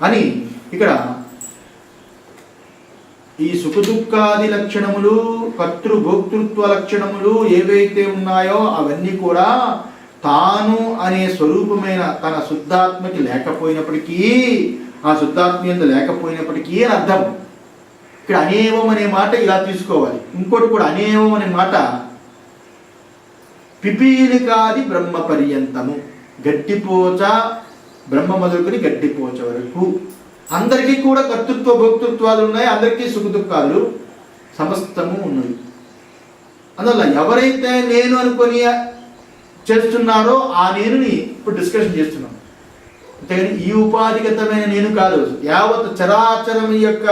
అని ఇక్కడ ఈ సుఖదుఖాది లక్షణములు, కర్తృభోక్తృత్వ లక్షణములు ఏవైతే ఉన్నాయో అవన్నీ కూడా తాను అనే స్వరూపమైన తన శుద్ధాత్మకి లేకపోయినప్పటికీ, ఆ శుద్ధాత్మ లేకపోయినప్పటికీ అని అర్థం. ఇక్కడ అనేవం అనే మాట ఇలా తీసుకోవాలి. ఇంకోటి కూడా అనేవం అనే మాట పిపీలికాది బ్రహ్మ పర్యంతము, గట్టిపోచ బ్రహ్మ మొదలుకొని గట్టిపోచ వరకు అందరికీ కూడా కర్తృత్వ భోక్తృత్వాలు ఉన్నాయి, అందరికీ సుఖ దుఃఖాలు సమస్తము ఉన్నాయి. అందువల్ల ఎవరైతే నేను అనుకొని చేస్తున్నారో ఆ నేనుని ఇప్పుడు డిస్కషన్ చేస్తున్నాం. అంతేగాని ఈ ఉపాధిగతమైన నేను కాదు. యావత్ చరాచరం యొక్క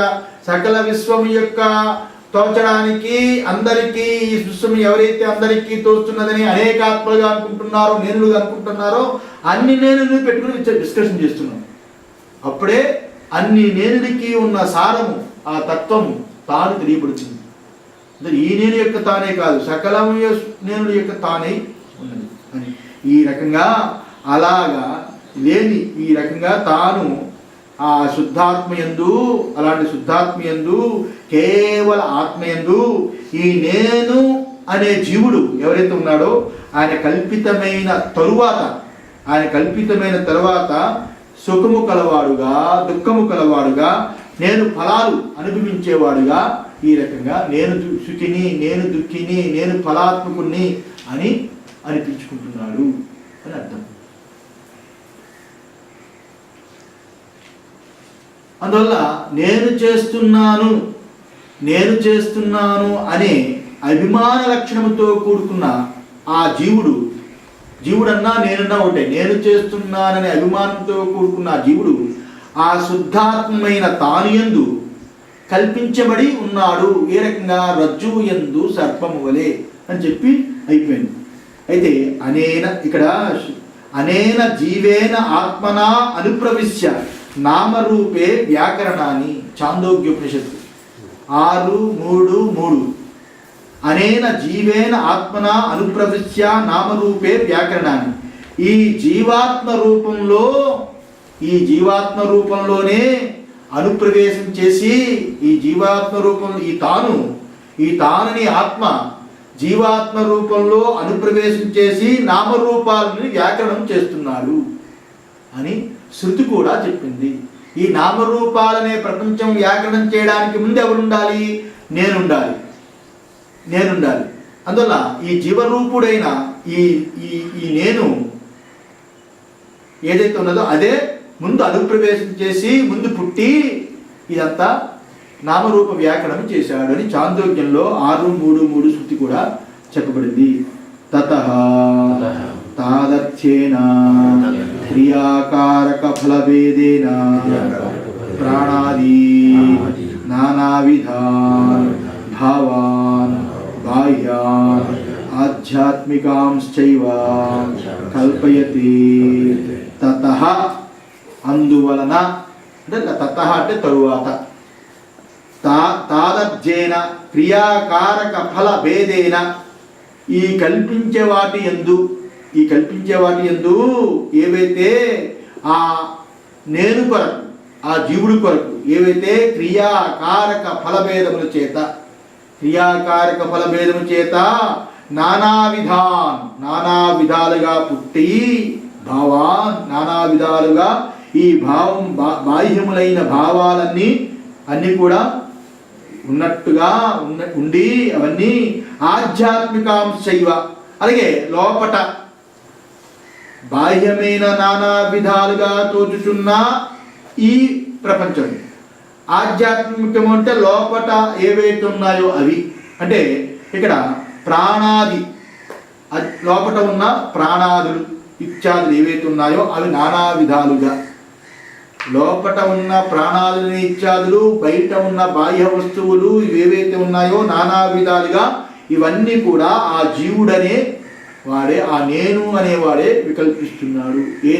సకల విశ్వం యొక్క తోచడానికి అందరికీ ఈ విశ్వం ఎవరైతే అందరికీ తోస్తున్నదని అనేక ఆత్మలుగా అనుకుంటున్నారో, నేనులుగా అనుకుంటున్నారో అన్ని నేనులు పెట్టుకుని డిస్కషన్ చేస్తున్నాం. అప్పుడే అన్ని నేనుడికి ఉన్న సారము, ఆ తత్వము తాను తెలియబడుతుంది. ఈ నేను యొక్క తానే కాదు, సకలము నేనుడి యొక్క తానే ఉన్నది అని ఈ రకంగా అలాగా లేని ఈ రకంగా తాను ఆ శుద్ధాత్మయందు, అలాంటి శుద్ధాత్మయందు కేవల ఆత్మయందు ఈ నేను అనే జీవుడు ఎవరైతే ఉన్నాడో ఆయన కల్పితమైన తరువాత సుఖము కలవాడుగా, దుఃఖము కలవాడుగా, నేను ఫలాలు అనుభవించేవాడుగా ఈ రకంగా నేను సుఖిని, నేను దుఃఖిని, నేను ఫలాత్మకుని అని అనిపించుకుంటున్నాడు అని అర్థం. అందువల్ల నేను చేస్తున్నాను అనే అభిమాన లక్షణంతో కూడుకున్న ఆ జీవుడన్నా నేనున్నా ఒకటే. నేను చేస్తున్నాననే అభిమానంతో కూడుకున్న ఆ జీవుడు ఆ శుద్ధాత్మైన తాను యందు కల్పించబడి ఉన్నాడు. ఏ రకంగా? రజ్జువు యందు సర్పము వలె అని చెప్పి అయిపోయింది. అయితే అనేన జీవేన ఆత్మనా అనుప్రవిశ్య నామరూపే వ్యాకరణాన్ని, చాందోగ్యోపనిషత్తు 6:3. అనేన జీవేన ఆత్మన అనుప్రవిశ్య నామరూపే వ్యాకరణాన్ని. ఈ జీవాత్మ రూపంలోనే అనుప్రవేశం చేసి ఈ జీవాత్మ రూపంలో ఈ తానుని ఆత్మ జీవాత్మ రూపంలో అనుప్రవేశం చేసి నామరూపాలని వ్యాకరణం చేస్తున్నాడు అని శృతి కూడా చెప్పింది. ఈ నామరూపాలనే ప్రపంచం వ్యాకరణం చేయడానికి ముందు ఎవరుండాలి? నేనుండాలి. అందువల్ల ఈ జీవరూపుడైన ఈ నేను ఏదైతే ఉన్నదో అదే ముందు అనుప్రవేశం చేసి ముందు పుట్టి ఇదంతా నామరూప వ్యాకరణం చేశాడు అని చాందోగ్యంలో 6:3 శృతి కూడా చెప్పబడింది. తతః తాదర్థ్యేన క్రియాకారక ఫలభేదేన ప్రాణాది నానావిధాన్ భావాన్ బాహ్యాన్ ఆధ్యాత్మికాంశ్చైవ కల్పయతి. తతః అందువలన అంటే తతః అంటే తరువాత, తాదర్థ్యేన క్రియాకారక ఫల భేదేన ఈ కల్పించే వాటి యందు ఏవైతే ఆ నేను కొరకు, ఆ జీవుడు కొరకు ఏవైతే క్రియాకారక ఫలభేదముల చేత నానా విధాలుగా పుట్టి భావాన్ నానా విధాలుగా ఈ భావం బాహ్యములైన భావాలన్నీ అన్నీ కూడా ఉన్నట్టుగా ఉండి అవన్నీ ఆధ్యాత్మికాంశైవ అలాగే లోపట బాహ్యమైన నానా విధాలుగా తోచుచున్న ఈ ప్రపంచం, ఆధ్యాత్మికము అంటే లోపట ఏవైతే ఉన్నాయో అవి. అంటే ఇక్కడ ప్రాణాది లోపట ఉన్న ప్రాణాదులు ఇత్యాదులు ఏవైతే ఉన్నాయో అవి నానా విధాలుగా, లోపట ఉన్న ప్రాణాదులు ఇత్యాదులు, బయట ఉన్న బాహ్య వస్తువులు ఏవైతే ఉన్నాయో నానా విధాలుగా ఇవన్నీ కూడా ఆ జీవుడనే వాడే, ఆ నేను అనేవాడే వికల్పిస్తున్నాడు. ఈ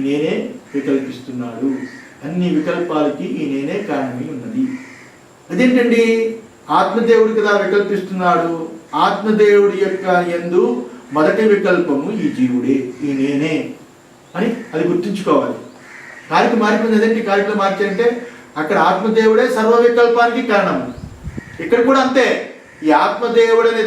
నేనే వికల్పిస్తున్నాడు. అన్ని వికల్పాలకి ఈ నేనే కారణమై ఉన్నది. అదేంటండి? ఆత్మదేవుడి కదా వికల్పిస్తున్నాడు. ఆత్మదేవుడి యొక్క యందు మొదటి వికల్పము ఈ జీవుడే, ఈ నేనే అని అది గుర్తుంచుకోవాలి. కారిక మారిపోయింది. ఏదంటే కారికలో మార్చారంటే అక్కడ ఆత్మదేవుడే సర్వ వికల్పానికి కారణం. ఇక్కడ కూడా అంతే. ఈ ఆత్మదేవుడని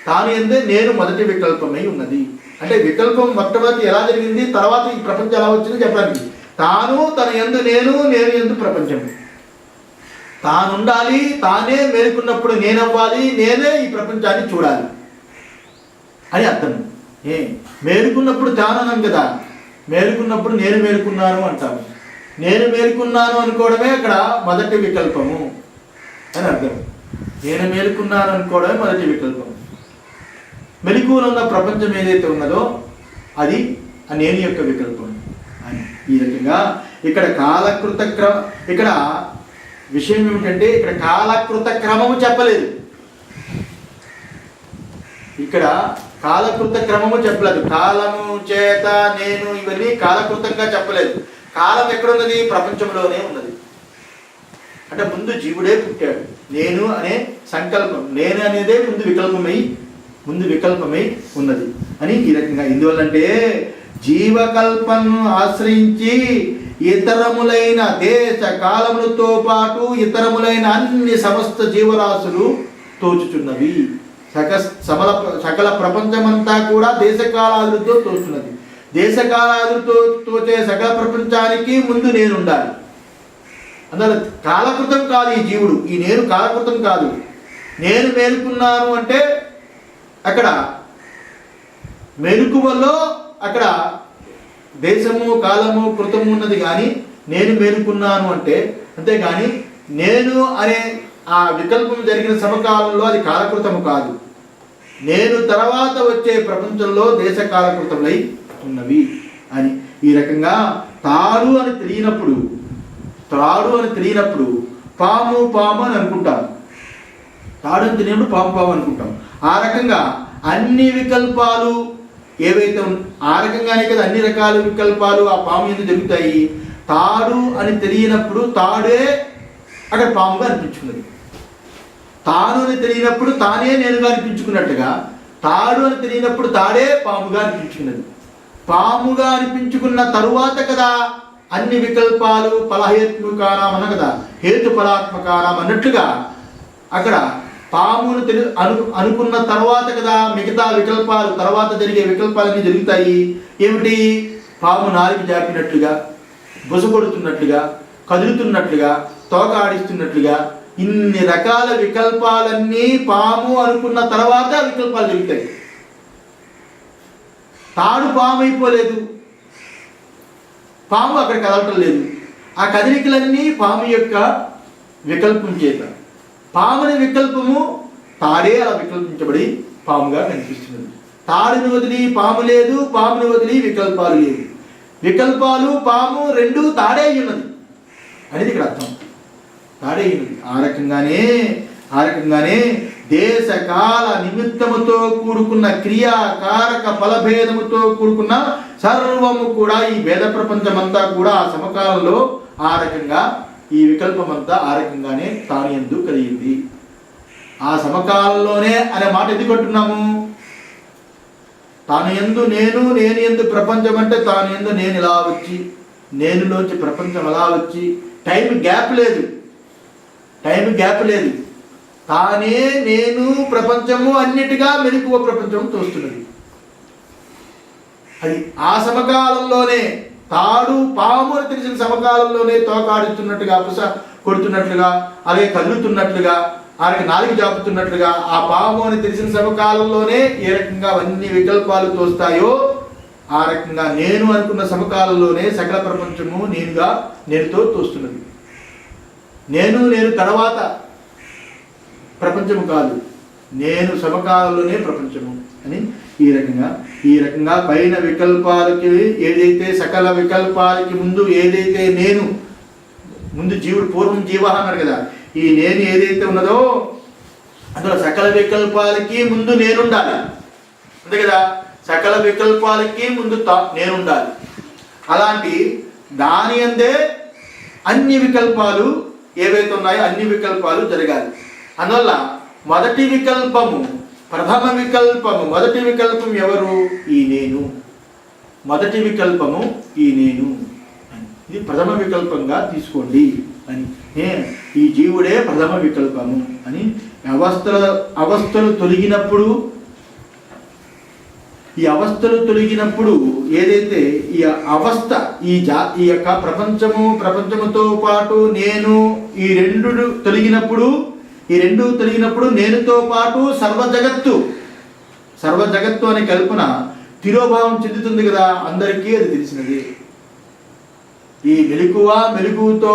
తాను ఎందే నేను మొదటి వికల్పమై ఉన్నది. అంటే వికల్పం మొట్టమొదటి ఎలా జరిగింది, తర్వాత ఈ ప్రపంచం ఎలా వచ్చింది చెప్పడానికి. తాను తన యందు నేను యందు ప్రపంచం. తాను ఉండాలి, తానే మేలుకున్నప్పుడు నేనవ్వాలి, నేనే ఈ ప్రపంచాన్ని చూడాలి అని అర్థం. మేలుకున్నప్పుడు తాననం కదా, మేలుకున్నప్పుడు నేను మేలుకున్నాను అంటాము. నేను మేలుకున్నాను అనుకోవడమే అక్కడ మొదటి వికల్పము అని అర్థం. నేను మేలుకున్నాను అనుకోవడమే మొదటి వికల్పం. మెలకువలో ఉన్న ప్రపంచం ఏదైతే ఉన్నదో అది నేను యొక్క వికల్పం అని. ఈ రకంగా ఇక్కడ ఇక్కడ విషయం ఏమిటంటే ఇక్కడ కాలకృత క్రమము చెప్పలేదు. ఇక్కడ కాలకృత క్రమము చెప్పలేదు. కాలము చేత నేను ఇవన్నీ కాలకృతంగా చెప్పలేదు. కాలం ఎక్కడున్నది? ప్రపంచంలోనే ఉన్నది. అంటే ముందు జీవుడే పుట్టాడు. నేను అనే సంకల్పం, నేను అనేదే ముందు వికల్పమై ఉన్నది అని ఈ రకంగా. ఎందువల్లంటే జీవకల్పను ఆశ్రయించి ఇతరములైన దేశ కాలములతో పాటు ఇతరములైన అన్ని సమస్త జీవరాశులు తోచుచున్నవి. సకల ప్రపంచమంతా కూడా దేశకాలాదులతో తోచున్నది. దేశకాలాదులతో తోచే సకల ప్రపంచానికి ముందు నేను ఉండాలి. అందువల్ల కాలకృతం కాదు ఈ జీవుడు. ఈ నేను కాలకృతం కాదు. నేను మేలుకున్నాను అంటే అక్కడ మెలకువలో అక్కడ దేశము కాలము కృతము ఉన్నది. కానీ నేను మేలుకున్నాను అంటే అంతేగాని నేను అనే ఆ వికల్పం జరిగిన సమకాలంలో అది కాలకృతము కాదు. నేను తర్వాత వచ్చే ప్రపంచంలో దేశ కాలకృతములై ఉన్నవి అని. ఈ రకంగా తాడు అని తెలియనప్పుడు పాము అని అనుకుంటాం. తాడు అని తెలియనప్పుడు పాము అనుకుంటాం. ఆ రకంగా అన్ని వికల్పాలు ఏవైతే ఆ రకంగానే కదా అన్ని రకాల వికల్పాలు ఆ పాము ఎందుకు జరుగుతాయి. తాడు అని తెలియనప్పుడు తాడే అక్కడ పాముగా అనిపించుకున్నది. తాను అని తెలియనప్పుడు తానే నేనుగా అనిపించుకున్నట్టుగా తాడు అని తెలియనప్పుడు తాడే పాముగా అనిపించుకున్నది. పాముగా అనిపించుకున్న తరువాత కదా అన్ని వికల్పాలు ఫలహేతుకారం అన్న కదా, హేతుఫలాత్మకారం అన్నట్లుగా అక్కడ పామును అనుకున్న తర్వాత కదా మిగతా వికల్పాలు, తర్వాత జరిగే వికల్పాలన్నీ జరుగుతాయి. ఏమిటి? పాము నాలుగు జాపినట్లుగా, బుసగొడుతున్నట్లుగా, కదులుతున్నట్లుగా, తోక ఆడిస్తున్నట్లుగా ఇన్ని రకాల వికల్పాలన్నీ పాము అనుకున్న తర్వాత వికల్పాలు జరుగుతాయి. తాడు పాము అయిపోలేదు, పాము అక్కడ కదలటం లేదు. ఆ కదలికలన్నీ పాము యొక్క వికల్పం చేత. పాముని వికల్పము తాడే అలా వికల్పించబడి పాముగా కనిపిస్తున్నది. తాడుని వదిలి పాము లేదు, పాముని వదిలి వికల్పాలు లేదు. వికల్పాలు పాము రెండు తాడే ఉన్నది అనేది ఇక్కడ అర్థం. తాడే ఉన్నది. ఆ రకంగానే దేశ కాల నిమిత్తముతో కూడుకున్న క్రియాకారక ఫలభేదముతో కూడుకున్న సర్వము కూడా ఈ భేద ప్రపంచమంతా కూడా ఆ సమకాలంలో ఆ రకంగా ఈ వికల్పమంతా ఆ రకంగానే తాను యందు కలిగింది. ఆ సమకాలంలోనే అనే మాట ఎందుకు అంటున్నాము? తాను యందు నేను యందు ప్రపంచం అంటే తాను యందు నేను ఇలా వచ్చి, నేనులోంచి ప్రపంచం అలా వచ్చి, టైం గ్యాప్ లేదు. తానే నేను ప్రపంచము అన్నిటిగా మెలకువ ప్రపంచం తోస్తున్నది. అది ఆ సమకాలంలోనే తాడు పాము అని తెలిసిన సమకాలంలోనే తోకాడుతున్నట్టుగా, పుస కొడుతున్నట్లుగా, అలాగే కదులుతున్నట్లుగా, అలాగే నాలుగు జాపుతున్నట్లుగా ఆ పాము అని తెలిసిన సమకాలంలోనే ఏ రకంగా అన్ని వికల్పాలు తోస్తాయో ఆ రకంగా నేను అనుకున్న సమకాలంలోనే సకల ప్రపంచము నేనుతో తోస్తున్నది. నేను తర్వాత ప్రపంచము కాదు, నేను సమకాలంలోనే ప్రపంచము అని ఈ రకంగా పైన వికల్పాలకి ఏదైతే సకల వికల్పాలకి ముందు ఏదైతే నేను ముందు జీవుడు పూర్వం జీవ అన్నాడు కదా, ఈ నేను ఏదైతే ఉన్నదో అందులో సకల వికల్పాలకి ముందు నేనుండాలి. అంతే కదా, సకల వికల్పాలకి ముందు నేనుండాలి. అలాంటి దాని అందే అన్ని వికల్పాలు ఏవైతే ఉన్నాయో అన్ని వికల్పాలు జరగాలి. అందువల్ల మొదటి వికల్పము మొదటి వికల్పం ఎవరు? ఈ నేను. మొదటి వికల్పము ఈ నేను. ఇది ప్రథమ వికల్పంగా తీసుకోండి అని. ఈ జీవుడే ప్రథమ వికల్పము అని. అవస్థలు తొలగినప్పుడు, ఈ అవస్థలు తొలగినప్పుడు ఏదైతే ఈ అవస్థ ఈ యొక్క ప్రపంచముతో పాటు నేను ఈ రెండు తొలగినప్పుడు నేనుతో పాటు సర్వ జగత్తు అనే కల్పన తిరోభావం చెందుతుంది కదా. అందరికీ అది తెలిసినది. ఈ మెలకువతో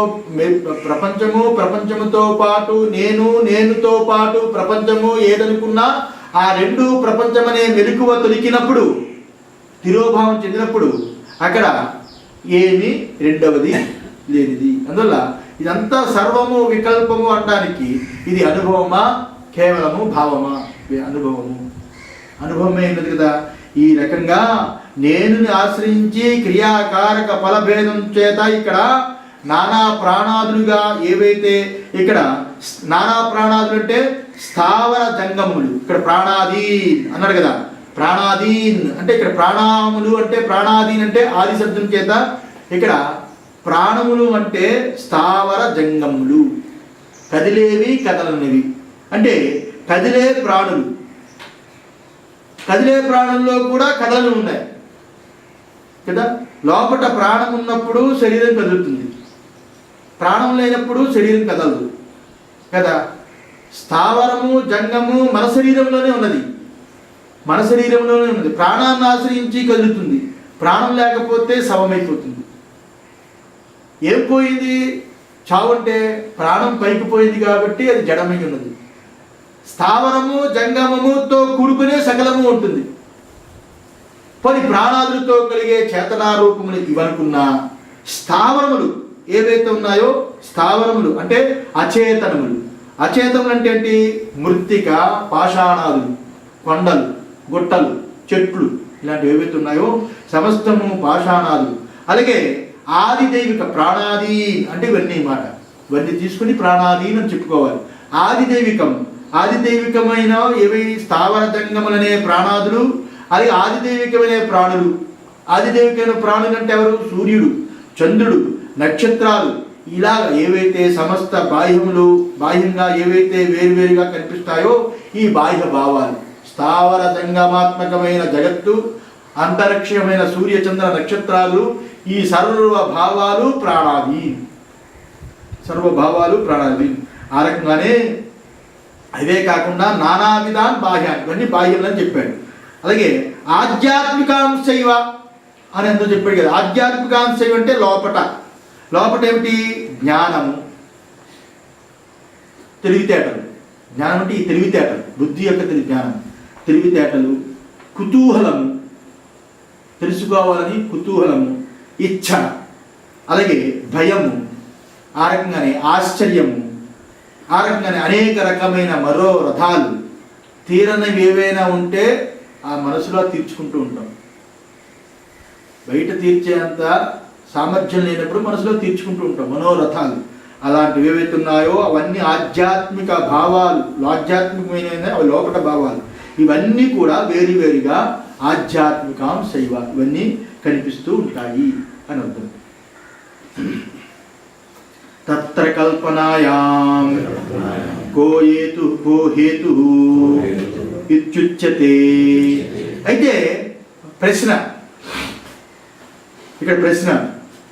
ప్రపంచముతో పాటు నేనుతో పాటు ప్రపంచము ఏదనుకున్నా ఆ రెండు ప్రపంచం అనే మెలకువ తొలికినప్పుడు, తిరోభావం చెందినప్పుడు అక్కడ ఏమి రెండవది లేనిది. అందువల్ల ఇదంతా సర్వము వికల్పము అనడానికి ఇది అనుభవమా కేవలము భావమా? అనుభవమే ఉన్నది కదా. ఈ రకంగా నేను ఆశ్రయించి క్రియాకారక ఫలభేదం చేత ఇక్కడ నానా ప్రాణాదులుగా ఏవైతే ఇక్కడ నానా ప్రాణాదులు అంటే స్థావర జంగములు, ఇక్కడ ప్రాణాదీన్ అన్నాడు కదా. ప్రాణాదీన్ అంటే ఇక్కడ ప్రాణాములు అంటే ప్రాణాదీన్ అంటే ఆది శబ్దం చేత ఇక్కడ ప్రాణములు అంటే స్థావర జంగములు, కదిలేవి కదలనివి అంటే కదిలే ప్రాణులు. కదిలే ప్రాణంలో కూడా కథలు ఉన్నాయి కదా. లోపట ప్రాణం ఉన్నప్పుడు శరీరం కదులుతుంది, ప్రాణం లేనప్పుడు శరీరం కదలదు కదా. స్థావరము జంగము మన శరీరంలోనే ఉన్నది. ప్రాణాన్ని ఆశ్రయించి కదులుతుంది. ప్రాణం లేకపోతే శవమైపోతుంది. ఏం పోయింది? చావు అంటే ప్రాణం పైకి పోయింది కాబట్టి అది జడమై ఉన్నది. స్థావరము జంగమముతో కూడుకునే సకలము ఉంటుంది. పని ప్రాణాదులతో కలిగే చేతనారూపములు ఇవనుకున్న స్థావరములు ఏవైతే ఉన్నాయో, స్థావరములు అంటే అచేతనములు. అచేతములు అంటే ఏంటి? మృత్తిక, పాషాణాదులు, కొండలు, గుట్టలు, చెట్లు ఇలాంటివి ఏవైతే ఉన్నాయో సమస్తము పాషాణాదులు. అలాగే ఆదిదైవిక ప్రాణాది అంటే ఇవన్నీ మాట. ఇవన్నీ తీసుకుని ప్రాణాదీన్ అని చెప్పుకోవాలి. ఆదిదైవికమైన ఏవి? స్థావర జంగములనే ప్రాణాదులు. అది ఆదిదైవికమైన ప్రాణులు. ఆదిదైవికమైన ప్రాణులు అంటే ఎవరు? సూర్యుడు, చంద్రుడు, నక్షత్రాలు ఇలా ఏవైతే సమస్త బాహ్యంగా ఏవైతే వేరువేరుగా కనిపిస్తాయో ఈ బాహ్య భావాలు, స్థావర జంగమాత్మకమైన జగత్తు, అంతరిక్షమైన సూర్య చంద్ర నక్షత్రాలు, ఈ సర్వభావాలు ప్రాణాదీన్. ఆ రకంగానే అవే కాకుండా నానావిధాన్ బాహ్యాన్ని, ఇవన్నీ బాహ్యాలని చెప్పాడు. అలాగే ఆధ్యాత్మికాంశైవ అని ఎంతో చెప్పాడు కదా. ఆధ్యాత్మికాంశైవ అంటే లోపట ఏమిటి? జ్ఞానము, తెలివితేటలు. జ్ఞానం అంటే ఈ తెలివితేటలు, బుద్ధి యొక్క జ్ఞానం, తెలివితేటలు, కుతూహలము, తెలుసుకోవాలని కుతూహలము, ఇచ్ఛ, అలాగే భయము, ఆ రకంగానే ఆశ్చర్యము, ఆ రకంగానే అనేక రకమైన మరో రథాలు, తీరనివి ఏవైనా ఉంటే ఆ మనసులో తీర్చుకుంటూ ఉంటాం. బయట తీర్చేంత సామర్థ్యం లేనప్పుడు మనసులో తీర్చుకుంటూ ఉంటాం మనోరథాలు. అలాంటివి ఏవైతే ఉన్నాయో అవన్నీ ఆధ్యాత్మిక భావాలు, ఆధ్యాత్మికమైన అవి లోపల భావాలు. ఇవన్నీ కూడా వేరువేరుగా ఆధ్యాత్మికాంశైవ, ఇవన్నీ కనిపిస్తూ ఉంటాయి అని అర్థం. తత్ర కల్పనాయాం కో హేతు ఇత్యుచ్యతే. అయితే ఇక్కడ ప్రశ్న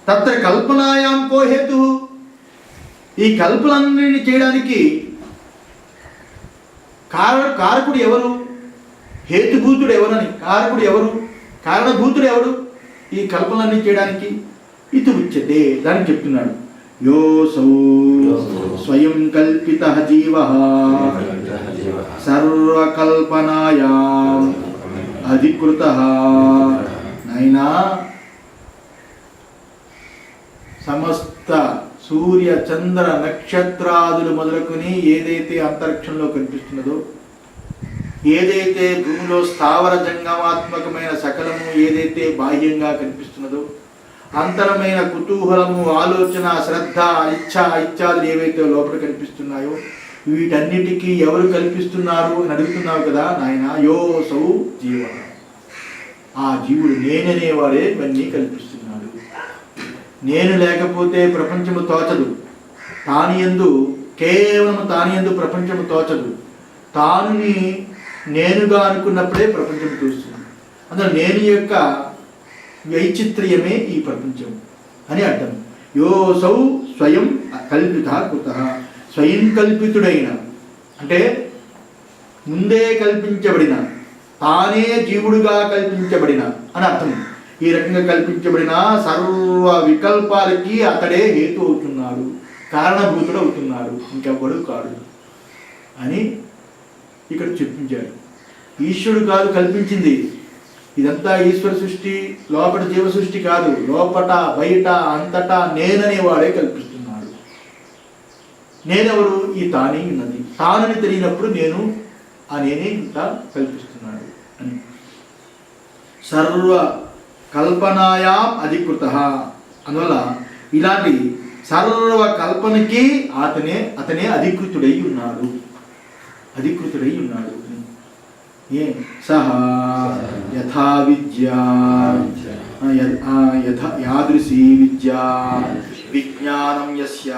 తత్ర కల్పనాయాం కో హేతు, ఈ కల్పనలన్నీ చేయడానికి కారకుడు ఎవరు? హేతుభూతుడు ఎవరని? కారకుడు ఎవరు? కారణభూతుడు ఎవడు ఈ కల్పనలన్నీ చేయడానికి? ఇది ఉచ్యతే, దానికి చెప్తున్నాడు. యోసౌ స్వయం కల్పితః జీవః సర్వకల్పనాయాం అధికృతః. నైనా సమస్త సూర్య చంద్ర నక్షత్రాదులు మొదలుకొని ఏదైతే అంతరిక్షంలో కనిపిస్తున్నదో, ఏదైతే భూమిలో స్థావర జంగమాత్మకమైన సకలము ఏదైతే బాహ్యంగా కనిపిస్తున్నదో, అంతరమైన కుతూహలము, ఆలోచన, శ్రద్ధ, ఇచ్ఛాదులు ఏవైతే లోపల కనిపిస్తున్నాయో వీటన్నిటికీ ఎవరు కల్పిస్తున్నారు అని అడుగుతున్నావు కదా నాయన. యోసౌ జీవ, ఆ జీవుడు నేననేవాడే ఇవన్నీ కల్పిస్తున్నాడు. నేను లేకపోతే ప్రపంచము తోచదు. తానియందు కేవలం తానియందు ప్రపంచము తోచదు. తానుని నేనుగా అనుకున్నప్పుడే ప్రపంచం చూస్తుంది. అందులో నేను యొక్క వైచిత్ర్యమే ఈ ప్రపంచం అని అర్థం. యోసౌ స్వయం కల్పిత కృత, స్వయం కల్పితుడైన అంటే ముందే కల్పించబడిన, తానే జీవుడుగా కల్పించబడిన అని అర్థం. ఈ రకంగా కల్పించబడిన సర్వ వికల్పాలకి అతడే హేతు అవుతున్నాడు, కారణభూతుడు అవుతున్నాడు, ఇంకెవ్వడు కాడు అని ఇక్కడ చెప్పించాడు. ఈశ్వరుడు కాదు కల్పించింది, ఇదంతా ఈశ్వర సృష్టి, లోపల జీవ సృష్టి కాదు. లోపట బయట అంతటా నేననేవాడే కల్పిస్తున్నాడు. నేనెవరు? ఈ తానే ఉన్నది. తానని తెలియనప్పుడు నేను ఆ నేనే ఇంత కల్పిస్తున్నాడు అని. సర్వ కల్పనాయాం అధికృత, అందువల్ల ఇలాంటి సర్వ కల్పనకి అతనే అధికృతుడై ఉన్నాడు, అధికృతుడై ఉన్నాడు. ఏ సహా యథా విద్యా యాదృశీ విద్యా విజ్ఞానం యస్య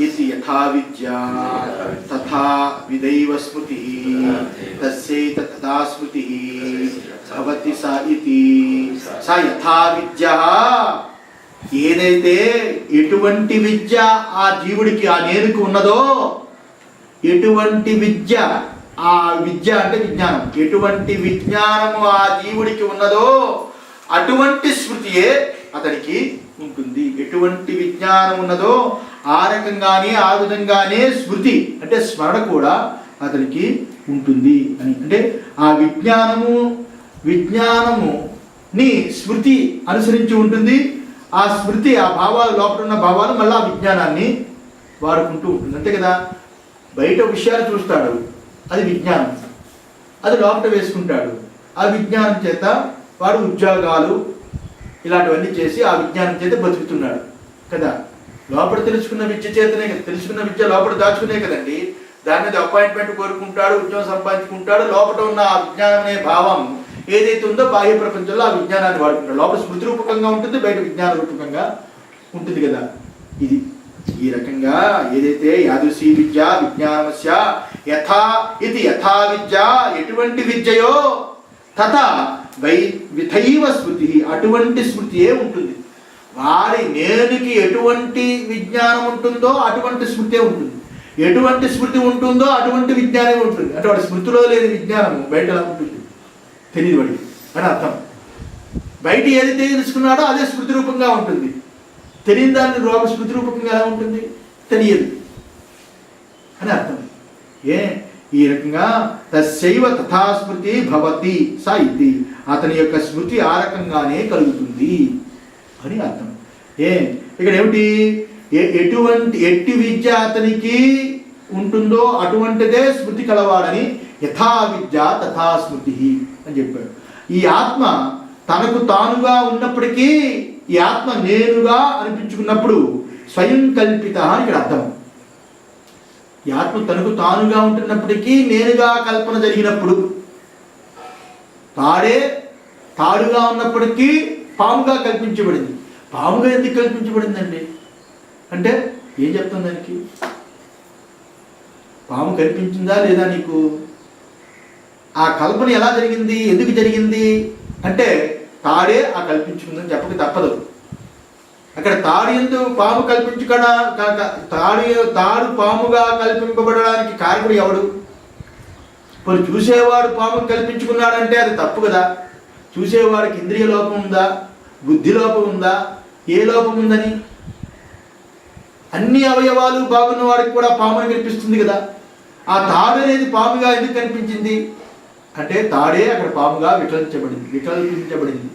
ఇతి యథా విద్యా తథా విదైవ స్మృతిః తస్యైత తథా స్మృతిః భవతి స ఇతి. స యథా విద్యా, ఏదైతే ఎటువంటి విద్య ఆ జీవుడికి ఆ నేనుకు ఉన్నదో, ఎటువంటి విద్య, ఆ విద్య అంటే విజ్ఞానం, ఎటువంటి విజ్ఞానము ఆ జీవుడికి ఉన్నదో అటువంటి స్మృతియే అతనికి ఉంటుంది. ఎటువంటి విజ్ఞానం ఉన్నదో ఆ రకంగానే ఆ విధంగానే స్మృతి అంటే స్మరణ కూడా అతనికి ఉంటుంది అని. అంటే ఆ విజ్ఞానముని స్మృతి అనుసరించి ఉంటుంది. ఆ స్మృతి, ఆ భావాలు, లోపల ఉన్న భావాలు మళ్ళీ ఆ విజ్ఞానాన్ని వాడుకుంటూ ఉంటుంది. అంతే కదా. బయట విషయాలు చూస్తాడు, అది విజ్ఞానం, అది లోపల వేసుకుంటాడు. ఆ విజ్ఞానం చేత వాడు ఉద్యోగాలు ఇలాంటివన్నీ చేసి ఆ విజ్ఞానం చేత బతుకుతున్నాడు కదా. లోపల తెలుసుకున్న విద్య చేతనే కదా, తెలుసుకున్న విద్య లోపల దాచుకునే కదండి. దాని మీద అపాయింట్మెంట్ కోరుకుంటాడు, ఉద్యోగం సంపాదించుకుంటాడు. లోపల ఉన్న ఆ విజ్ఞానం అనే భావం ఏదైతే ఉందో బాహ్య ప్రపంచంలో ఆ విజ్ఞానాన్ని వాడుకుంటాడు. లోపల స్మృతి రూపకంగా ఉంటుంది, బయట విజ్ఞాన రూపకంగా ఉంటుంది కదా. ఇది ఈ రకంగా ఏదైతే యాదృశీ విద్య విజ్ఞానస్య యథా ఇది యథా విద్య, ఎటువంటి విద్యయో తథా విథైవ స్మృతి, అటువంటి స్మృతియే ఉంటుంది. వారి నేనుకి ఎటువంటి విజ్ఞానం ఉంటుందో అటువంటి స్మృతే ఉంటుంది. ఎటువంటి స్మృతి ఉంటుందో అటువంటి విజ్ఞానమే ఉంటుంది. అంటే వాడి స్మృతిలో లేని విజ్ఞానము బయట ఎలా ఉంటుంది తెలియదు వాడికి అని అర్థం. బయట ఏదైతే తెలుసుకున్నాడో అదే స్మృతి రూపంగా ఉంటుంది. తెలియని దాన్ని స్మృతి రూపకంగా ఎలా ఉంటుంది తెలియదు అని అర్థం. ఈ రకంగా తస్యైవ తథా స్మృతి భవతి స ఇది, అతని యొక్క స్మృతి ఆ రకంగానే కలుగుతుంది అని అర్థం. ఇక్కడ ఏమిటి? ఎట్టి విద్య అతనికి ఉంటుందో అటువంటిదే స్మృతి కలవాడని యథా విద్య తథా స్మృతి అని చెప్పాడు. ఈ ఆత్మ తనకు తానుగా ఉన్నప్పటికీ, ఈ ఆత్మ నేనుగా అనిపించుకున్నప్పుడు స్వయం కల్పిత అని ఇక్కడ అర్థం. ఈ ఆత్మ తనకు తానుగా ఉంటున్నప్పటికీ నేనుగా కల్పన జరిగినప్పుడు, తాడుగా ఉన్నప్పటికీ పాముగా కల్పించబడింది. పాముగా ఎందుకు కల్పించబడిందండి అంటే ఏం చెప్తాం దానికి? పాము కల్పించిందా లేదా నీకు? ఆ కల్పన ఎలా జరిగింది, ఎందుకు జరిగింది అంటే తాడే ఆ కల్పించుకుందని చెప్పక తప్పదు. అక్కడ తాడు ఎందుకు పాము తాడు పాముగా కల్పింపబడడానికి కారకుడు ఎవడు? మరి చూసేవాడు పాము కల్పించుకున్నాడంటే అది తప్పు కదా. చూసేవాడికి ఇంద్రియ లోపం ఉందా, బుద్ధి లోపం ఉందా, ఏ లోపం ఉందని? అన్ని అవయవాలు బాగున్న వాడికి కూడా పాముని కనిపిస్తుంది కదా. ఆ తాడు అనేది పాముగా ఎందుకు కనిపించింది అంటే తాడే అక్కడ పాముగా వికల్పించబడింది.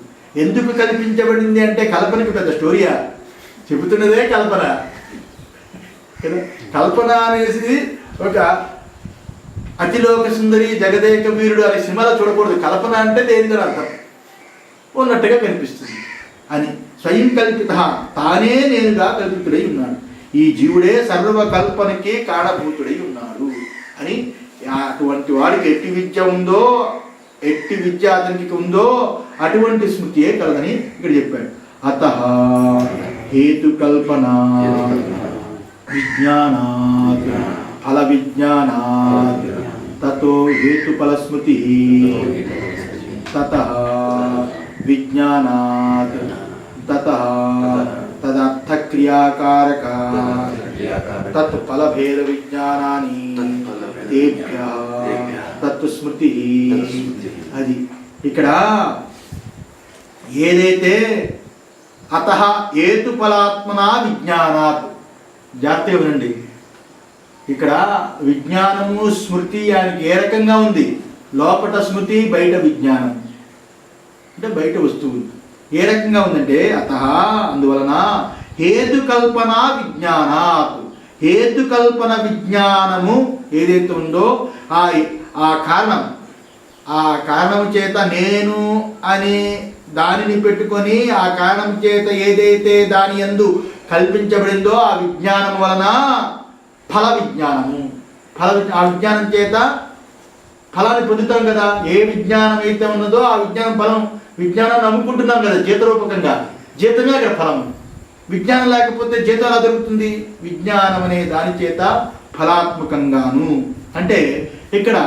ఎందుకు కల్పించబడింది అంటే కల్పనకి పెద్ద స్టోరీయా, చెబుతున్నదే కల్పన కదా. కల్పన అనేసి ఒక అతిలోక సుందరి జగదేక వీరుడు అనే సినిమాలో చూడకూడదు. కల్పన అంటే దేనిదని అర్థం, ఉన్నట్టుగా కనిపిస్తుంది అని. స్వయం కల్పిత, తానే నేనుగా కల్పితుడై ఉన్నాడు. ఈ జీవుడే సర్వకల్పనకి కారణభూతుడై ఉన్నాడు అని. అటువంటి వాడికి ఎట్టి విద్య అతనికి ఉందో అటువంటి స్మృతియే కలదని ఇక్కడ చెప్పాడు. అతః हेतुकल्पना विज्ञानात् फल विज्ञानात् ततो हेतुफलस्मृति ततः विज्ञानात् ततः तदर्थक्रियाकारक तत्फलभेद विज्ञानानि तेभ्यः तत्तु స్మృతి. అది ఇక్కడ ఏదైతే అతః హేతుఫలాత్మనా విజ్ఞానాత్, జాగ్రత్తగా వినండి. ఇక్కడ విజ్ఞానము స్మృతి ఆయనకి ఏ రకంగా ఉంది? లోపట స్మృతి, బయట విజ్ఞానం, అంటే బయట వస్తువు ఏ రకంగా ఉందంటే అతః అందువలన హేతుకల్పన విజ్ఞానాత్, హేతుకల్పన విజ్ఞానము ఏదైతే ఉందో ఆ కారణం చేత నేను అనే దానిని పెట్టుకొని ఆ కారణం చేత ఏదైతే దాని యందు కల్పించబడిందో ఆ విజ్ఞానం వలన ఫల విజ్ఞానము, ఆ విజ్ఞానం చేత ఫలాన్ని పొందుతాం కదా. ఏ విజ్ఞానం అయితే ఉన్నదో ఆ విజ్ఞానాన్ని నమ్ముకుంటున్నాం కదా జీతరూపకంగా. జీతమే అక్కడ ఫలము. విజ్ఞానం లేకపోతే జీతం ఎలా దొరుకుతుంది? విజ్ఞానం అనే దాని చేత ఫలాత్మకంగాను. అంటే ఇక్కడ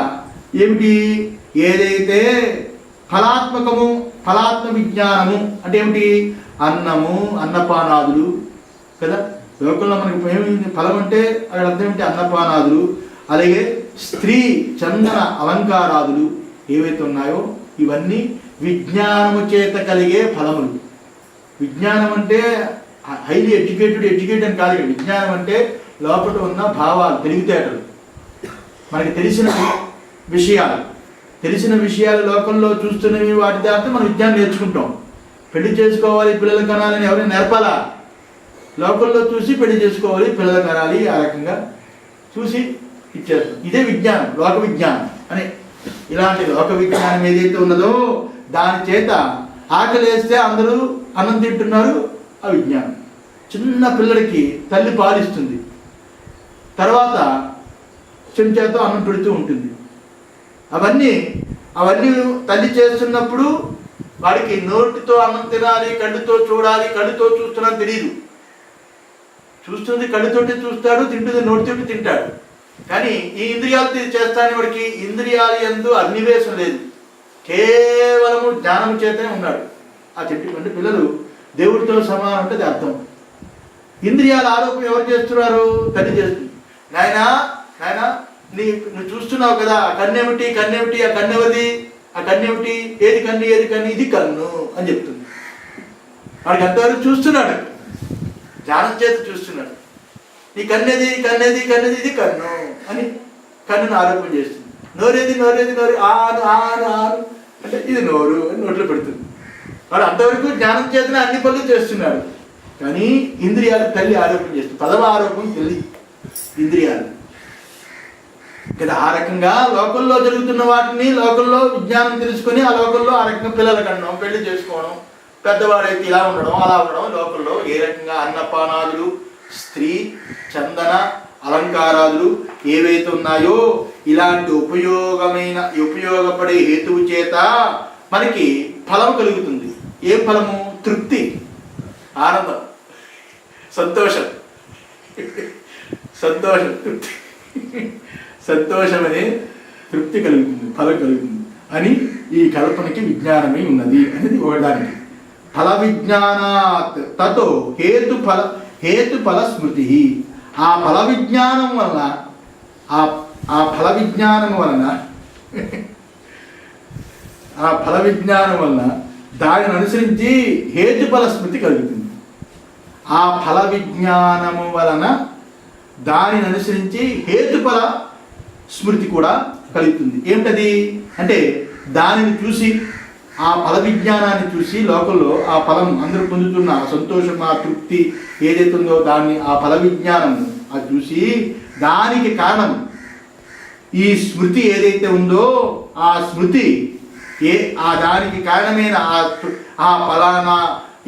ఏమిటి? ఏదైతే ఫలాత్మకము, ఫలాత్మ విజ్ఞానము అంటే ఏమిటి? అన్నము, అన్నపానాదులు కదా. లోకంలో మనకి ఏమి ఫలం అంటే అక్కడ అర్థం ఏంటి? అన్నపానాదులు. అలాగే స్త్రీ చందన అలంకారాదులు ఏవైతే ఉన్నాయో ఇవన్నీ విజ్ఞానము చేత కలిగే ఫలములు. విజ్ఞానం అంటే హైలీ ఎడ్యుకేటెడ్ అని కాదు. విజ్ఞానం అంటే లోపల ఉన్న భావాలు, తెలివితేటలు, మనకి తెలిసిన విషయాలు లోకంలో చూస్తున్నవి వాటి దాంతో మనం విజ్ఞానం నేర్చుకుంటాం. పెళ్లి చేసుకోవాలి, పిల్లలు కనాలని ఎవరైనా నేర్పాలా? లోకంలో చూసి పెళ్లి చేసుకోవాలి, పిల్లలు కనాలి, ఆ రకంగా చూసి ఇచ్చేస్తాం. ఇదే విజ్ఞానం, లోక విజ్ఞానం అని. ఇలాంటి లోక విజ్ఞానం ఏదైతే ఉన్నదో దాని చేత ఆకలి వేస్తే అందరూ అన్నం తింటున్నారు, ఆ విజ్ఞానం. చిన్న పిల్లడికి తల్లి పాలిస్తుంది, తర్వాత చెంచాతో అన్నం పెడుతూ ఉంటుంది. అవన్నీ తల్లి చేస్తున్నప్పుడు వాడికి నోటితో అన్నం తినాలి, కళ్ళుతో చూడాలి, కళ్ళుతో చూస్తున్నా తెలియదు. చూస్తుంది కళ్ళుతోటి చూస్తాడు, తింటుంది నోటితోటి తింటాడు. కానీ ఈ ఇంద్రియాలతో చేస్తానని వాడికి ఇంద్రియాల యందు అన్నివేశం లేదు, కేవలము జ్ఞానం చేతనే ఉన్నాడు. ఆ చెట్టు అంటే పిల్లలు దేవుడితో సమానం అంటే అర్థం. ఇంద్రియాల ఆరోపణ ఎవరు చేస్తున్నారు? తల్లి చేస్తుంది. నాయనా నువ్వు చూస్తున్నావు కదా, ఆ కన్నేమిటి, ఆ కన్నెవరిది, ఆ కన్నేమిటి, ఏది కన్ను, ఇది కన్ను అని చెప్తుంది. వాడికి అంతవరకు చూస్తున్నాడు, జ్ఞానం చేత చూస్తున్నాడు. నీ కన్నేది, ఇది కన్ను అని కన్నును ఆరోపణ చేస్తుంది. నోరేది ఆరు అంటే ఇది నోరు అని నోట్లో పెడుతుంది. వాడు అంతవరకు జ్ఞానం చేతనే అన్ని పనులు చేస్తున్నాడు. కానీ ఇంద్రియాలు తల్లి ఆరోపణ చేస్తుంది. పదవ ఆరోపణ తల్లి ఇంద్రియాలు కదా. ఆ రకంగా లోకంలో జరుగుతున్న వాటిని లోకంలో విజ్ఞానం తెలుసుకొని ఆ లోకంలో ఆ రకంగా పిల్లల కనడం, పెళ్లి చేసుకోవడం, పెద్దవాడైతే ఇలా ఉండడం, అలా ఉండడం. లోకంలో ఏ రకంగా అన్నపానాదులు, స్త్రీ చందన అలంకారాలు ఏవైతే ఉన్నాయో ఇలాంటి ఉపయోగపడే హేతువు చేత మనకి ఫలము కలుగుతుంది. ఏ ఫలము? తృప్తి, ఆనందం, సంతోషం, తృప్తి, సంతోషమనే తృప్తి కలుగుతుంది, ఫలం కలుగుతుంది అని ఈ కల్పనకి విజ్ఞానమే ఉన్నది అనేది ఒకదానికి. ఫల విజ్ఞానాత్ తతో హేతుఫల స్మృతి. ఆ ఫల విజ్ఞానం వలన దానిని అనుసరించి హేతుఫల స్మృతి కలుగుతుంది. ఆ ఫల విజ్ఞానము వలన దానిని అనుసరించి హేతుఫల స్మృతి కూడా కలుగుతుంది. ఏమిటది అంటే దానిని చూసి, ఆ ఫల విజ్ఞానాన్ని చూసి లోకంలో ఆ ఫలం అందరూ పొందుతున్న ఆ సంతోషం, ఆ తృప్తి ఏదైతే ఉందో దాన్ని ఆ ఫల విజ్ఞానము అది చూసి దానికి కారణం ఈ స్మృతి ఏదైతే ఉందో ఆ స్మృతి దానికి కారణమైన ఆ ఫలానా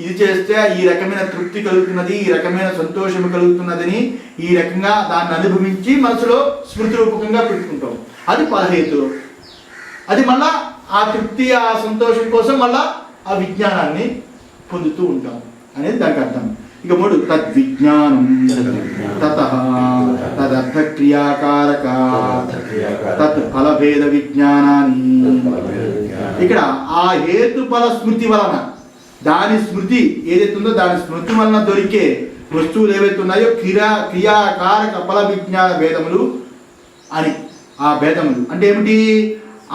ఇది చేస్తే ఈ రకమైన తృప్తి కలుగుతున్నది, ఈ రకమైన సంతోషం కలుగుతున్నదని ఈ రకంగా దాన్ని అనుభవించి మనసులో స్మృతి రూపకంగా పెట్టుకుంటాం. అది ఫలహేతు. అది మళ్ళా ఆ తృప్తి, ఆ సంతోషం కోసం మళ్ళా ఆ విజ్ఞానాన్ని పొందుతూ ఉంటాం అనేది దానికి అర్థం. ఇక 3 తద్విజ్ఞానం తతః తదర్థ క్రియాకారక తత్ ఫలభేద విజ్ఞానాన్ని. ఇక్కడ ఆ హేతుఫల స్మృతి వలన, దాని స్మృతి ఏదైతే ఉందో దాని స్మృతి వలన దొరికే వస్తువులు ఏవైతే ఉన్నాయో క్రియాకారక ఫల విజ్ఞాన భేదములు అని. ఆ భేదములు అంటే ఏమిటి?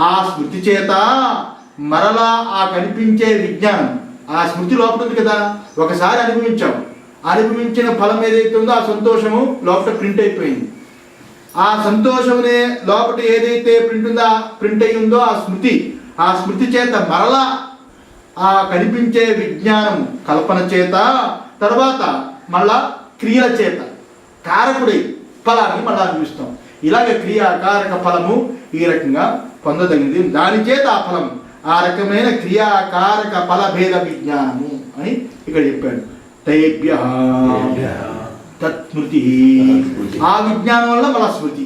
ఆ స్మృతి చేత మరలా ఆ కనిపించే విజ్ఞానం, ఆ స్మృతి లోపల ఉంది కదా, ఒకసారి అనుభవించాం, అనుభవించిన ఫలం ఏదైతే ఉందో ఆ సంతోషము లోపల ప్రింట్ అయిపోయింది. ఆ సంతోషమునే లోపల ఏదైతే ప్రింట్ అయి ఉందో ఆ స్మృతి చేత మరలా ఆ కనిపించే విజ్ఞానం కల్పన చేత, తర్వాత మళ్ళా క్రియల చేత కారకుడై ఫలాన్ని మళ్ళా అనుభవిస్తాం. ఇలాగ క్రియాకారక ఫలము ఈ రకంగా పొందదగినది. దాని చేత ఆ ఫలం, ఆ రకమైన క్రియాకారక ఫలభేద విజ్ఞానము అని ఇక్కడ చెప్పాడు. తేభ్య తత్స్మృతి, ఆ విజ్ఞానం వల్ల మళ్ళా స్మృతి,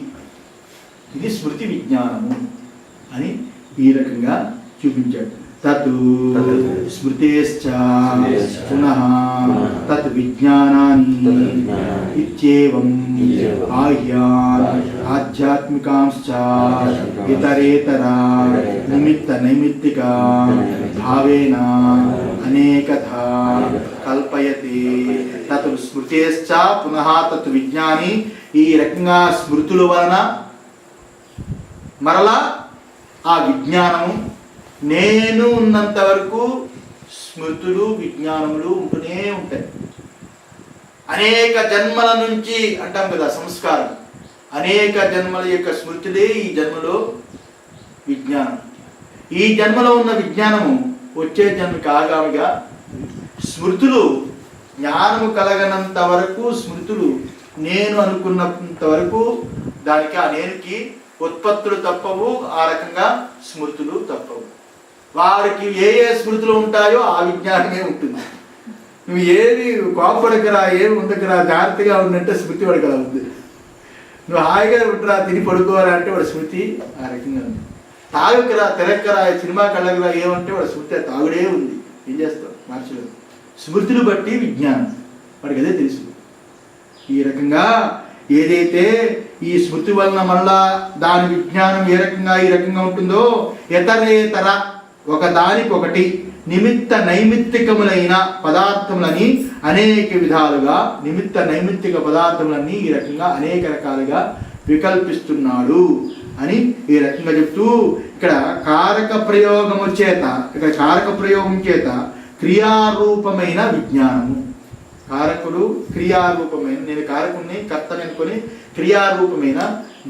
ఇది స్మృతి విజ్ఞానము అని ఈ రకంగా చూపించాడు. తత్ స్మృతేశ్చ పునః తత్ విజ్ఞానాని ఇత్యేవం బాహ్యాన్ ఆధ్యాత్మికాంశ్చ ఇతరేతర నిమిత్త నైమిత్తిక భావేన అనేకధా కల్పయతే. తత్ స్మృతేశ్చ పునః తత్ విజ్ఞాని, ఈ రకంగా స్మృతుల వలన మరలా ఆ విజ్ఞానము, నేను ఉన్నంత వరకు స్మృతులు విజ్ఞానములు ఉంటూనే ఉంటాయి. అనేక జన్మల నుంచి అంటాం కదా సంస్కారం, అనేక జన్మల యొక్క స్మృతులే ఈ జన్మలో విజ్ఞానం. ఈ జన్మలో ఉన్న విజ్ఞానము వచ్చే జన్మకి ఆగామిగా స్మృతులు, జ్ఞానము కలగనంత వరకు స్మృతులు నేను అనుకున్నంత వరకు దానికి ఆ నేనుకి ఉత్పత్తులు తప్పవు, ఆ రకంగా స్మృతులు తప్పవు. వారికి ఏ స్మృతులు ఉంటాయో ఆ విజ్ఞానమే ఉంటుంది. నువ్వు ఏది కోపడకరా, ఏమి ఉండకరా, జాగ్రత్తగా ఉన్నట్టే స్మృతి వాడికి అలా ఉంది. నువ్వు హాయిగా ఉంటారా, తిని పడుకోరా అంటే వాడి స్మృతి ఆ రకంగా ఉంది. తాగకరా, తిరక్కరా, సినిమా కళ్ళకరా ఏమంటే వాడి స్మృతి తాగుడే ఉంది. ఏం చేస్తావు? మార్చలేదు. స్మృతులు బట్టి విజ్ఞానం వాడికి అదే తెలుసు. ఈ రకంగా ఏదైతే ఈ స్మృతి వలన మళ్ళా దాని విజ్ఞానం ఏ రకంగా ఈ రకంగా ఉంటుందో, ఇతరేతర ఒకదానికొకటి నిమిత్త నైమిత్తికములైన పదార్థములని అనేక విధాలుగా, నిమిత్త నైమిత్తిక పదార్థములన్నీ ఈ రకంగా అనేక రకాలుగా వికల్పిస్తున్నాడు అని ఈ రకంగా చెప్తూ, ఇక్కడ కారక ప్రయోగము చేత, ఇక్కడ కారక ప్రయోగం చేత క్రియారూపమైన విజ్ఞానము, కారకుడు క్రియారూపమైన, నేను కారకుడిని కర్తని అనుకొని క్రియారూపమైన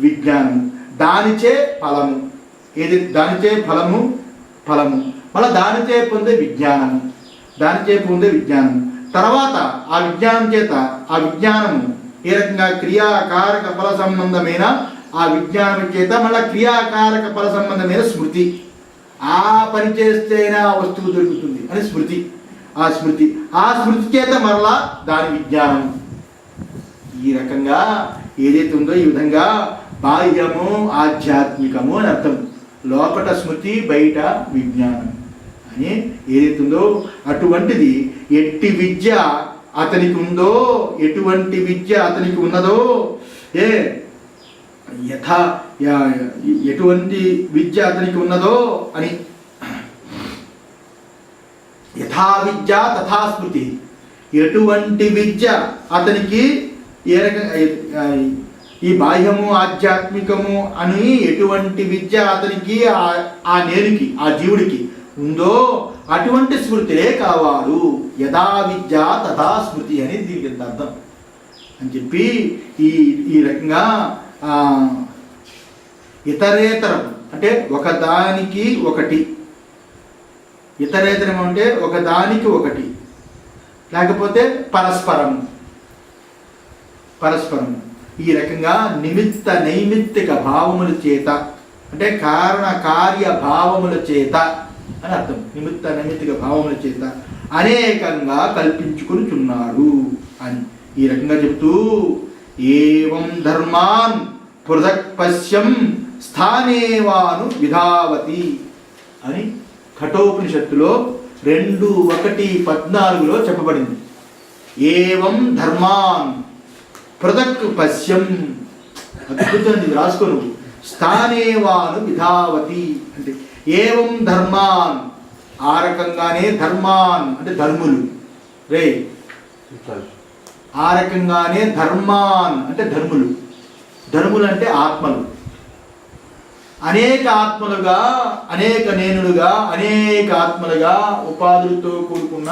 విజ్ఞానము, దానిచే ఫలము, ఏది దానిచే ఫలము మళ్ళీ దానిచే పొందే విజ్ఞానము, తర్వాత ఆ విజ్ఞానం చేత, ఆ విజ్ఞానము ఏ రకంగా క్రియాకారక ఫల సంబంధమైన ఆ విజ్ఞానం చేత మళ్ళీ క్రియాకారక ఫల సంబంధమైన స్మృతి, ఆ పని చేస్తేనే ఆ వస్తువు దొరుకుతుంది అని స్మృతి, ఆ స్మృతి చేత మరలా దాని విజ్ఞానం. ఈ రకంగా ఏదైతే ఉందో ఈ విధంగా బాహ్యము ఆధ్యాత్మికము అని అర్థం. లోపట స్మృతి, బయట విజ్ఞానం అని ఏదైతే ఉందో అటువంటిది ఎట్టి విద్య అతనికి ఉందో, ఎటువంటి విద్య అతనికి ఉన్నదో, ఎటువంటి విద్య అతనికి ఉన్నదో అని, యథా విద్య తథా స్మృతి, ఎటువంటి విద్య అతనికి ఏ రకంగా ఈ బాహ్యము ఆధ్యాత్మికము అని ఎటువంటి విద్య అతనికి ఆ నేనుకి, ఆ జీవుడికి ఉందో అటువంటి స్మృతిలే కావాడు. యథా విద్య తథా స్మృతి అని దీనికి అర్థం అని చెప్పి ఈ రకంగా ఇతరేతరం అంటే ఒకదానికి ఒకటి, ఇతరేతరం అంటే ఒకదానికి ఒకటి, లేకపోతే పరస్పరము ఈ రకంగా నిమిత్త నైమిత్తిక భావముల చేత అంటే కారణ కార్య భావముల చేత అని అర్థం. నిమిత్త నైమిత్తిక భావముల చేత అనేకంగా కల్పించుకునిచున్నాడు అని ఈ రకంగా చెప్తూ, ఏవం ధర్మాన్ పృథక్ పశ్యం స్థానేవాను విధావతి అని కఠోపనిషత్తులో 2:1:14 చెప్పబడింది. ఏవం ధర్మాన్ పృథక్ పశ్యం. అద్భుతం, ఇది రాసుకో నువ్వు. స్థానేవాను విధావతి అంటే ఏవం ధర్మాన్, ఆ రకంగానే ధర్మాన్ అంటే ధర్ములు రే, ఆ రకంగానే ధర్మాన్ అంటే ధర్ములు, ధర్ములు అంటే ఆత్మలు. అనేక ఆత్మలుగా, అనేక నేనులుగా, అనేక ఆత్మలుగా, ఉపాధులతో కూడుకున్న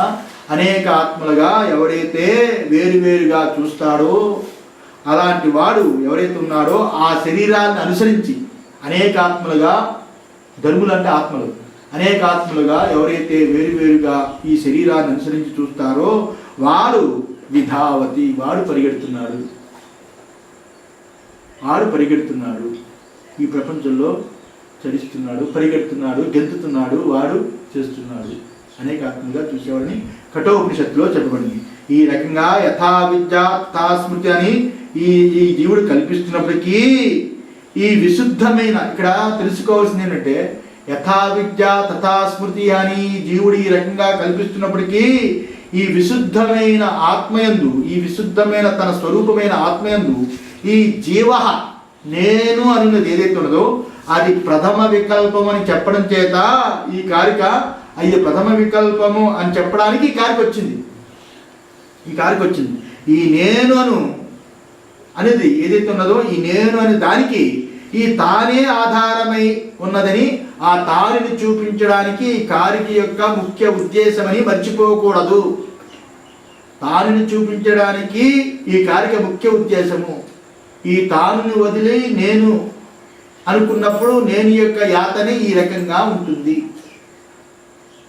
అనేక ఆత్మలుగా ఎవరైతే వేరువేరుగా చూస్తాడో, అలాంటి వాడు ఎవరైతే ఉన్నాడో ఆ శరీరాన్ని అనుసరించి అనేక ఆత్మలుగా, ధర్ములు అంటే ఆత్మలు, అనేక ఆత్మలుగా ఎవరైతే వేరువేరుగా ఈ శరీరాన్ని అనుసరించి చూస్తారో వాడు విధావతి, వాడు పరిగెడుతున్నాడు, వాడు పరిగెడుతున్నాడు, ఈ ప్రపంచంలో చరిస్తున్నాడు, పరిగెడుతున్నాడు, గెంతుతున్నాడు, వాడు చేస్తున్నాడు. అనేక ఆత్మలుగా చూసేవాడిని కఠోపనిషత్తులో చెప్పబడింది. ఈ రకంగా యథా విద్య తథా స్మృతి అని ఈ జీవుడు కల్పిస్తున్నప్పటికీ ఈ విశుద్ధమైన, ఇక్కడ తెలుసుకోవాల్సింది ఏంటంటే యథా విద్య తథా స్మృతి అని జీవుడు ఈ రకంగా కల్పిస్తున్నప్పటికీ ఈ విశుద్ధమైన ఆత్మయందు, ఈ విశుద్ధమైన తన స్వరూపమైన ఆత్మయందు ఈ జీవ నేను అనున్నది ఏదైతే ఉన్నదో అది ప్రథమ వికల్పం అని చెప్పడం చేత ఈ కారిక ఇది ప్రథమ వికల్పము అని చెప్పడానికి ఈ కారిక వచ్చింది. ఈ నేను అను అనేది ఏదైతే ఉన్నదో ఈ నేను అనే దానికి ఈ తానే ఆధారమై ఉన్నదని ఆ తానిని చూపించడానికి ఈ కారిక యొక్క ముఖ్య ఉద్దేశమని మర్చిపోకూడదు. తానుని చూపించడానికి ఈ కారిక ముఖ్య ఉద్దేశము. ఈ తానుని వదిలి నేను అనుకున్నప్పుడు నేను యొక్క యాతనే ఈ రకంగా ఉంటుంది.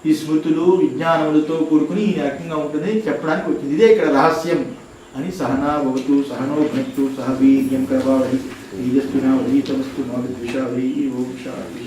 ఈ స్మృతులు విజ్ఞానములతో కూడుకుని ఈ రకంగా ఉంటుంది చెప్పడానికి వచ్చింది. ఇదే ఇక్కడ రహస్యం అని. సహనా భవతు సహనో భునక్తు సహ వీర్యం కరవావహై తేజస్వినావధీతమస్తు మా విద్విషావహై ఓం శాంతి.